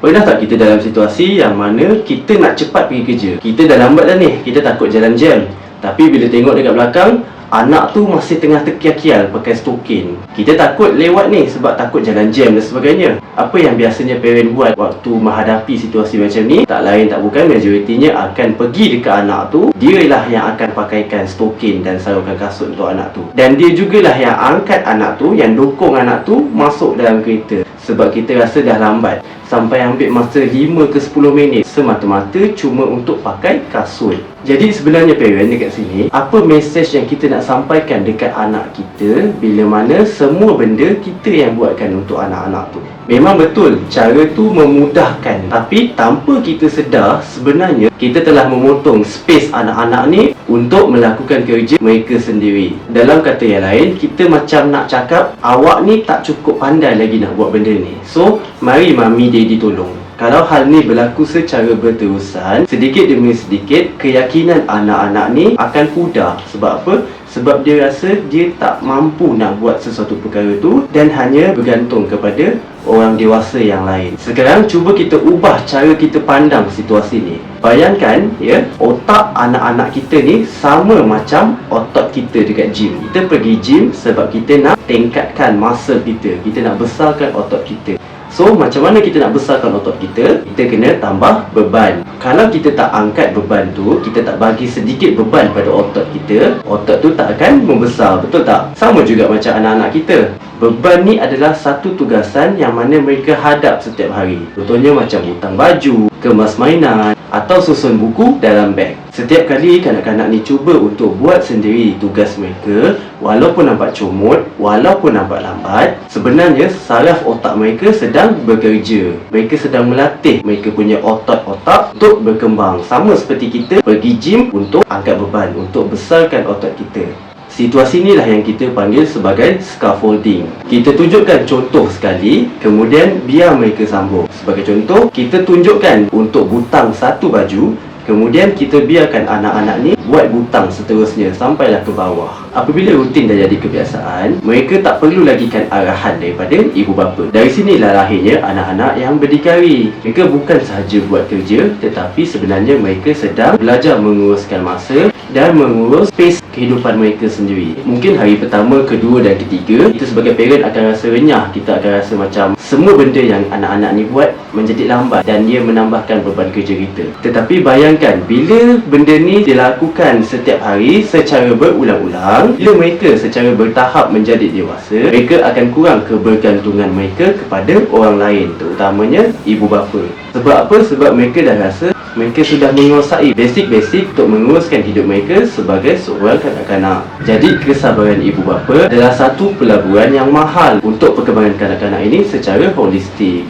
Pernah tak kita dalam situasi yang mana kita nak cepat pergi kerja, kita dah lambat dah ni, kita takut jalan jam, tapi bila tengok dekat belakang, anak tu masih tengah terkial-kial pakai stokin. Kita takut lewat ni sebab takut jalan jam dan sebagainya. Apa yang biasanya parent buat waktu menghadapi situasi macam ni, tak lain tak bukan, majoritinya akan pergi dekat anak tu. Dia lah yang akan pakaikan stokin dan sarungkan kasut untuk anak tu. Dan dia jugalah yang angkat anak tu, yang dokong anak tu masuk dalam kereta. Sebab kita rasa dah lambat, sampai ambil masa 5 ke 10 minit semata-mata cuma untuk pakai kasut. Jadi sebenarnya parent dekat sini, apa mesej yang kita nak sampaikan dekat anak kita bila mana semua benda kita yang buatkan untuk anak-anak tu. Memang betul, cara tu memudahkan, tapi tanpa kita sedar sebenarnya kita telah memotong space anak-anak ni untuk melakukan kerja mereka sendiri. Dalam kata yang lain, kita macam nak cakap awak ni tak cukup pandai lagi nak buat benda ni, so mari mami daddy tolong. Kalau hal ni berlaku secara berterusan, sedikit demi sedikit keyakinan anak-anak ni akan pudar. Sebab apa? Sebab dia rasa dia tak mampu nak buat sesuatu perkara tu dan hanya bergantung kepada orang dewasa yang lain. Sekarang cuba kita ubah cara kita pandang situasi ni. Bayangkan ya, otak anak-anak kita ni sama macam otot kita dekat gym. Kita pergi gym sebab kita nak tingkatkan muscle kita, kita nak besarkan otot kita. So, macam mana kita nak besarkan otot kita? Kita kena tambah beban. Kalau kita tak angkat beban tu, kita tak bagi sedikit beban pada otot kita, otot tu tak akan membesar, betul tak? Sama juga macam anak-anak kita. Beban ni adalah satu tugasan yang mana mereka hadap setiap hari. Contohnya macam hutang baju, kemas mainan atau susun buku dalam beg. Setiap kali kanak-kanak ni cuba untuk buat sendiri tugas mereka, walaupun nampak comot, walaupun nampak lambat, sebenarnya saraf otak mereka sedang bekerja. Mereka sedang melatih mereka punya otot-otak untuk berkembang. Sama seperti kita pergi gym untuk angkat beban, untuk besarkan otot kita. Situasi inilah yang kita panggil sebagai scaffolding. Kita tunjukkan contoh sekali, kemudian biar mereka sambung. Sebagai contoh, kita tunjukkan untuk butang satu baju, kemudian kita biarkan anak-anak ni buat butang seterusnya sampailah ke bawah. Apabila rutin dah jadi kebiasaan, mereka tak perlu lagi kan arahan daripada ibu bapa. Dari sinilah lahirnya anak-anak yang berdikari. Mereka bukan sahaja buat kerja, tetapi sebenarnya mereka sedang belajar menguruskan masa dan mengurus pace kehidupan mereka sendiri. Mungkin hari pertama, kedua dan ketiga, kita sebagai parent akan rasa renyah. Kita akan rasa macam semua benda yang anak-anak ni buat menjadi lambat dan dia menambahkan beban kerja kita. Tetapi bayangkan, bila benda ni dilakukan setiap hari secara berulang-ulang, bila mereka secara bertahap menjadi dewasa, mereka akan kurang kebergantungan mereka kepada orang lain, terutamanya ibu bapa. Sebab apa? Sebab mereka dah rasa mereka sudah menguasai basic-basic untuk menguruskan hidup mereka sebagai seorang kanak-kanak. Jadi kesabaran ibu bapa adalah satu pelaburan yang mahal untuk perkembangan kanak-kanak ini secara holistik.